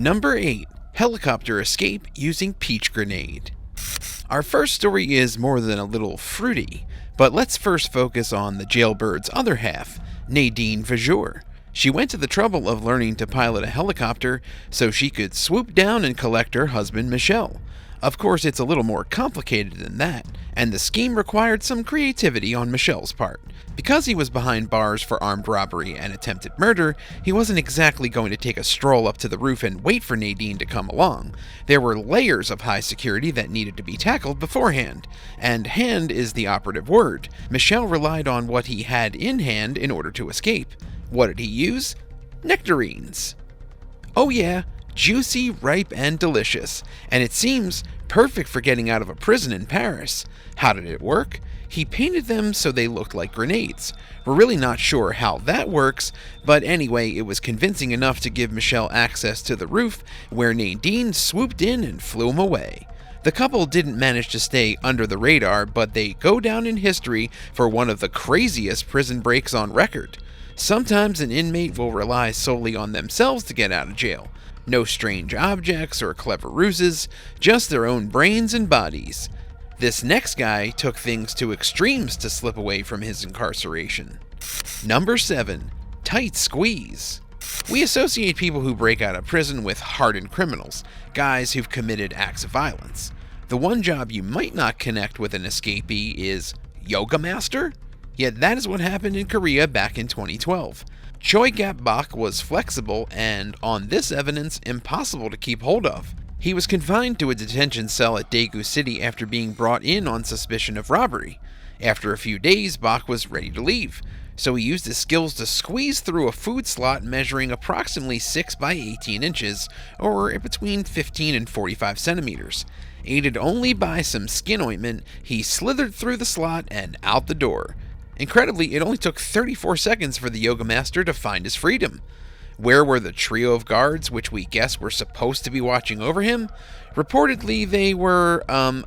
Number 8. Helicopter escape using peach grenade. Our first story is more than a little fruity, but let's first focus on the jailbird's other half, Nadine Vajur. She went to the trouble of learning to pilot a helicopter so she could swoop down and collect her husband Michel. Of course, it's a little more complicated than that, and the scheme required some creativity on Michel's part. Because he was behind bars for armed robbery and attempted murder, he wasn't exactly going to take a stroll up to the roof and wait for Nadine to come along. There were layers of high security that needed to be tackled beforehand, and hand is the operative word. Michel relied on what he had in hand in order to escape. What did he use? Nectarines. Oh yeah, juicy, ripe, and delicious, and it seems perfect for getting out of a prison in Paris. How did it work? He painted them so they looked like grenades. We're really not sure how that works, but anyway, it was convincing enough to give Michel access to the roof, where Nadine swooped in and flew him away. The couple didn't manage to stay under the radar, but they go down in history for one of the craziest prison breaks on record. Sometimes an inmate will rely solely on themselves to get out of jail. No strange objects or clever ruses, just their own brains and bodies. This next guy took things to extremes to slip away from his incarceration. Number 7. Tight squeeze. We associate people who break out of prison with hardened criminals, guys who've committed acts of violence. The one job you might not connect with an escapee is yoga master? Yet that is what happened in Korea back in 2012. Choi Gap-bak was flexible and, on this evidence, impossible to keep hold of. He was confined to a detention cell at Daegu City after being brought in on suspicion of robbery. After a few days, Bak was ready to leave, so he used his skills to squeeze through a food slot measuring approximately 6 by 18 inches, or between 15 and 45 centimeters. Aided only by some skin ointment, he slithered through the slot and out the door. Incredibly, it only took 34 seconds for the yoga master to find his freedom. Where were the trio of guards, which we guess were supposed to be watching over him? Reportedly, they were,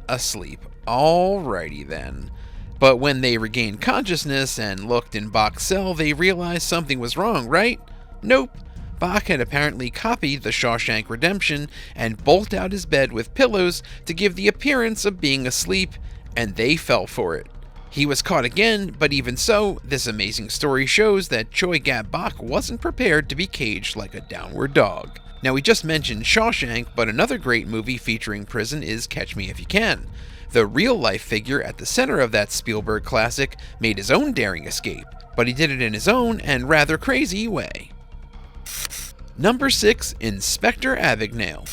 asleep. Alrighty then. But when they regained consciousness and looked in Bak's cell, they realized something was wrong, right? Nope. Bak had apparently copied the Shawshank Redemption and bolted out his bed with pillows to give the appearance of being asleep, and they fell for it. He was caught again, but even so, this amazing story shows that Choi Gap-bak wasn't prepared to be caged like a downward dog. Now, we just mentioned Shawshank, but another great movie featuring prison is Catch Me If You Can. The real-life figure at the center of that Spielberg classic made his own daring escape, but he did it in his own and rather crazy way. Number 6. Inspector ABAGNALE.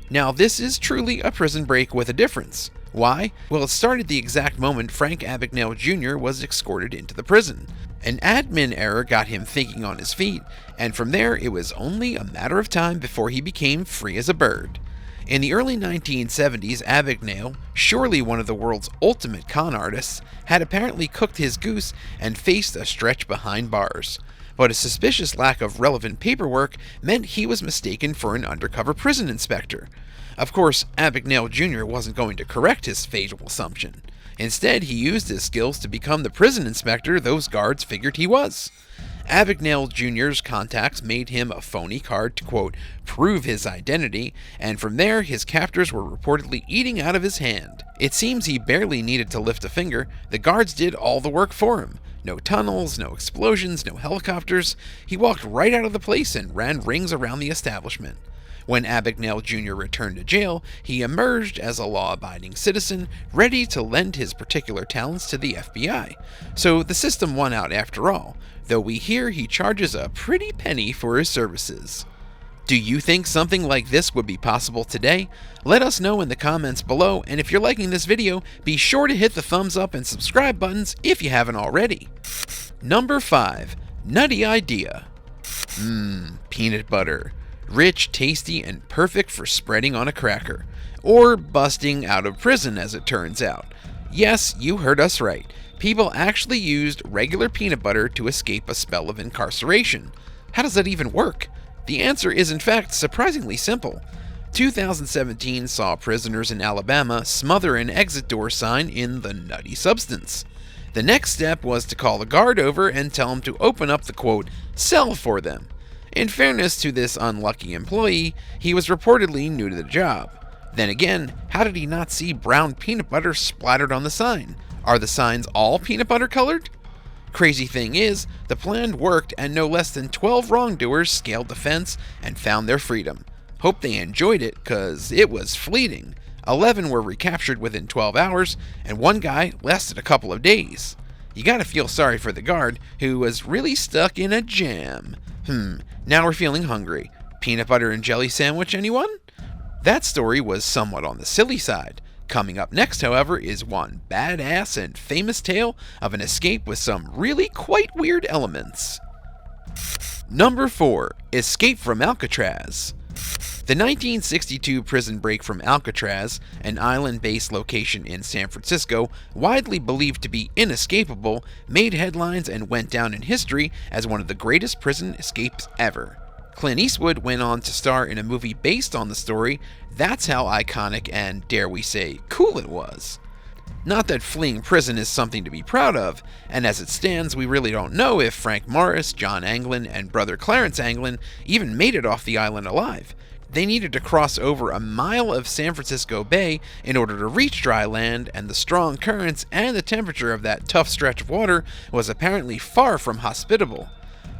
Now, this is truly a prison break with a difference. Why? Well, it started the exact moment Frank Abagnale Jr. was escorted into the prison. An admin error got him thinking on his feet, and from there it was only a matter of time before he became free as a bird. In the early 1970s, Abagnale, surely one of the world's ultimate con artists, had apparently cooked his goose and faced a stretch behind bars. But a suspicious lack of relevant paperwork meant he was mistaken for an undercover prison inspector. Of course, Abagnale Jr. wasn't going to correct his fatal assumption. Instead, he used his skills to become the prison inspector those guards figured he was. Abagnale Jr.'s contacts made him a phony card to, quote, prove his identity, and from there his captors were reportedly eating out of his hand. It seems he barely needed to lift a finger. The guards did all the work for him. No tunnels, no explosions, no helicopters. He walked right out of the place and ran rings around the establishment. When Abagnale Jr. returned to jail, he emerged as a law-abiding citizen, ready to lend his particular talents to the FBI. So the system won out after all, though we hear he charges a pretty penny for his services. Do you think something like this would be possible today? Let us know in the comments below, and if you're liking this video, be sure to hit the thumbs up and subscribe buttons if you haven't already. Number 5. Nutty idea. Peanut butter. Rich, tasty, and perfect for spreading on a cracker. Or busting out of prison, as it turns out. Yes, you heard us right. People actually used regular peanut butter to escape a spell of incarceration. How does that even work? The answer is in fact surprisingly simple. 2017 saw prisoners in Alabama smother an exit door sign in the nutty substance. The next step was to call the guard over and tell him to open up the, quote, cell for them. In fairness to this unlucky employee, he was reportedly new to the job. Then again, how did he not see brown peanut butter splattered on the sign? Are the signs all peanut butter colored? Crazy thing is, the plan worked and no less than 12 wrongdoers scaled the fence and found their freedom. Hope they enjoyed it, cause it was fleeting. 11 were recaptured within 12 hours, and one guy lasted a couple of days. You gotta feel sorry for the guard, who was really stuck in a jam. Now we're feeling hungry. Peanut butter and jelly sandwich, anyone? That story was somewhat on the silly side. Coming up next, however, is one badass and famous tale of an escape with some really quite weird elements. Number 4. Escape from Alcatraz. The 1962 prison break from Alcatraz, an island-based location in San Francisco, widely believed to be inescapable, made headlines and went down in history as one of the greatest prison escapes ever. Clint Eastwood went on to star in a movie based on the story. That's how iconic and, dare we say, cool it was. Not that fleeing prison is something to be proud of, and as it stands, we really don't know if Frank Morris, John Anglin, and brother Clarence Anglin even made it off the island alive. They needed to cross over a mile of San Francisco Bay in order to reach dry land, and the strong currents and the temperature of that tough stretch of water was apparently far from hospitable.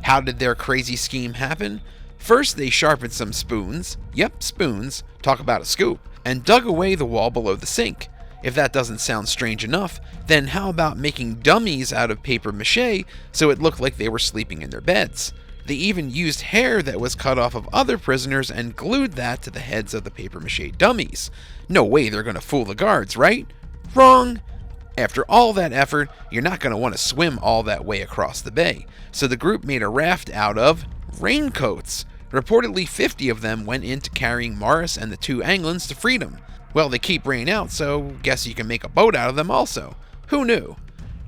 How did their crazy scheme happen? First, they sharpened some spoons, spoons, talk about a scoop, and dug away the wall below the sink. If that doesn't sound strange enough, then how about making dummies out of paper mache so it looked like they were sleeping in their beds? They even used hair that was cut off of other prisoners and glued that to the heads of the paper mache dummies. No way they're going to fool the guards, right? Wrong! After all that effort, you're not going to want to swim all that way across the bay, so the group made a raft out of raincoats. Reportedly 50 of them went into carrying Morris and the two Anglins to freedom. Well, they keep rain out, so guess you can make a boat out of them also. Who knew?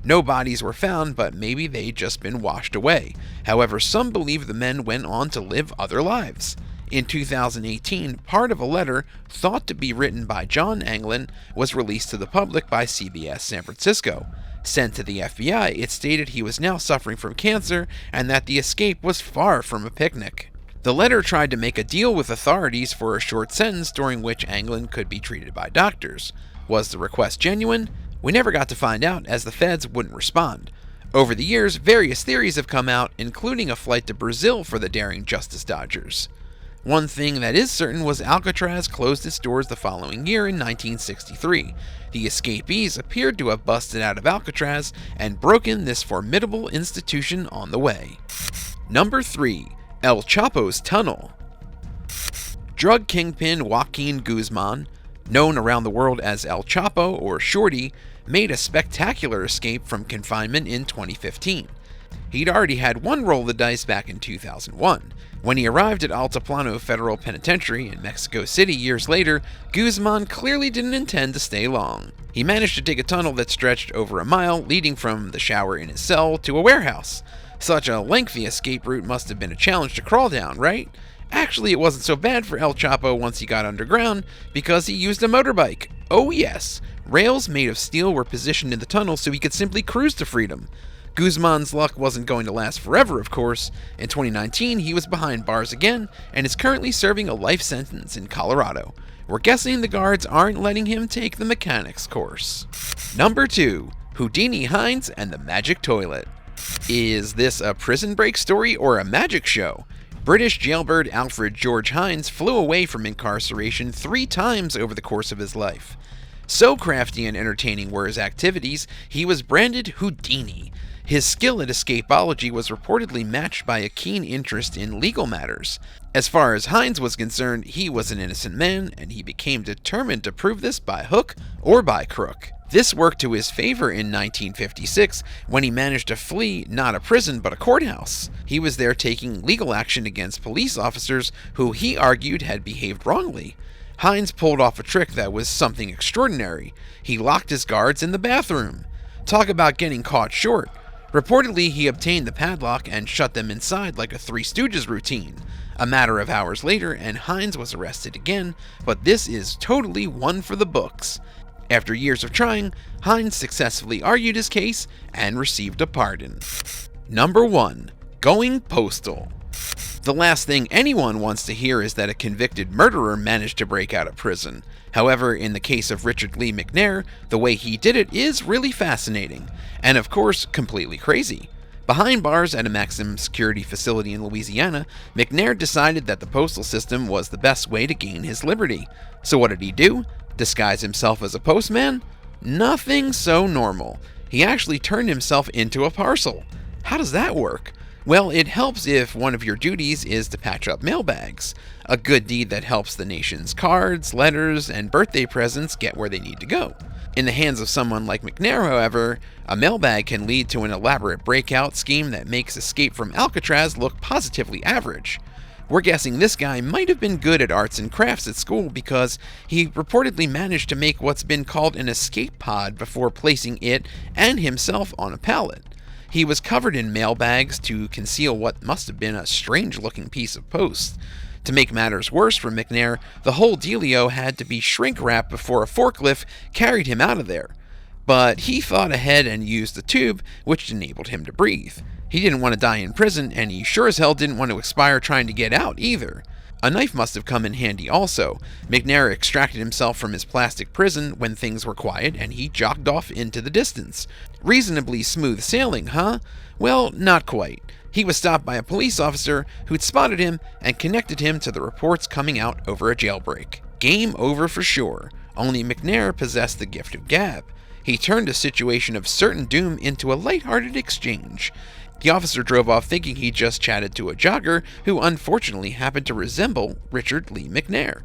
No bodies were found, but maybe they'd just been washed away. However, some believe the men went on to live other lives. In 2018, part of a letter, thought to be written by John Anglin, was released to the public by CBS San Francisco. Sent to the FBI, it stated he was now suffering from cancer and that the escape was far from a picnic. The letter tried to make a deal with authorities for a short sentence during which Anglin could be treated by doctors. Was the request genuine? We never got to find out, as the feds wouldn't respond. Over the years, various theories have come out, including a flight to Brazil for the daring Justice Dodgers. One thing that is certain was Alcatraz closed its doors the following year in 1963. The escapees appeared to have busted out of Alcatraz and broken this formidable institution on the way. Number 3. El Chapo's Tunnel. Drug kingpin Joaquin Guzman, known around the world as El Chapo or Shorty, made a spectacular escape from confinement in 2015. He'd already had one roll of the dice back in 2001. When he arrived at Altiplano Federal Penitentiary in Mexico City years later, Guzman clearly didn't intend to stay long. He managed to dig a tunnel that stretched over a mile, leading from the shower in his cell to a warehouse. Such a lengthy escape route must have been a challenge to crawl down, right? Actually, it wasn't so bad for El Chapo once he got underground, because he used a motorbike. Oh yes, rails made of steel were positioned in the tunnel so he could simply cruise to freedom. Guzman's luck wasn't going to last forever, of course. In 2019, he was behind bars again, and is currently serving a life sentence in Colorado. We're guessing the guards aren't letting him take the mechanics course. Number 2. Houdini, HINDS, and the Magic Toilet. Is this a prison break story or a magic show? British jailbird Alfred George HINDS flew away from incarceration 3 times over the course of his life. So crafty and entertaining were his activities, he was branded Houdini. His skill at escapology was reportedly matched by a keen interest in legal matters. As far as HINDS was concerned, he was an innocent man, and he became determined to prove this by hook or by crook. This worked to his favor in 1956 when he managed to flee not a prison but a courthouse. He was there taking legal action against police officers who he argued had behaved wrongly. HINDS pulled off a trick that was something extraordinary. He locked his guards in the bathroom. Talk about getting caught short. Reportedly, he obtained the padlock and shut them inside like a Three Stooges routine. A matter of hours later, and HINDS was arrested again, but this is totally one for the books. After years of trying, HINDS successfully argued his case and received a pardon. Number 1. Going postal. The last thing anyone wants to hear is that a convicted murderer managed to break out of prison. However, in the case of Richard Lee McNair, the way he did it is really fascinating, and of course, completely crazy. Behind bars at a maximum security facility in Louisiana, McNair decided that the postal system was the best way to gain his liberty. So what did he do? Disguise himself as a postman? Nothing so normal. He actually turned himself into a parcel. How does that work? Well, it helps if one of your duties is to patch up mailbags, a good deed that helps the nation's cards, letters, and birthday presents get where they need to go. In the hands of someone like McNair, however, a mailbag can lead to an elaborate breakout scheme that makes escape from Alcatraz look positively average. We're guessing this guy might have been good at arts and crafts at school because he reportedly managed to make what's been called an escape pod before placing it and himself on a pallet. He was covered in mailbags to conceal what must have been a strange-looking piece of post. To make matters worse for McNair, the whole dealio had to be shrink-wrapped before a forklift carried him out of there. But he thought ahead and used a tube, which enabled him to breathe. He didn't want to die in prison, and he sure as hell didn't want to expire trying to get out either. A knife must have come in handy also. McNair extracted himself from his plastic prison when things were quiet, and he jogged off into the distance. Reasonably smooth sailing, huh? Well, not quite. He was stopped by a police officer who'd spotted him and connected him to the reports coming out over a jailbreak. Game over for sure. Only McNair possessed the gift of gab. He turned a situation of certain doom into a lighthearted exchange. The officer drove off thinking he just chatted to a jogger who unfortunately happened to resemble Richard Lee McNair.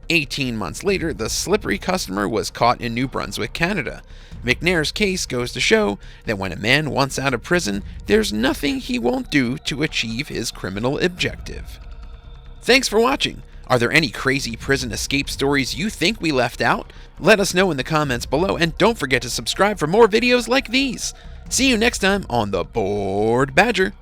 18 months later, the slippery customer was caught in New Brunswick, Canada. McNair's case goes to show that when a man wants out of prison, there's nothing he won't do to achieve his criminal objective. Thanks for watching. Are there any crazy prison escape stories you think we left out? Let us know in the comments below, and don't forget to subscribe for more videos like these. See you next time on the Bored Badger.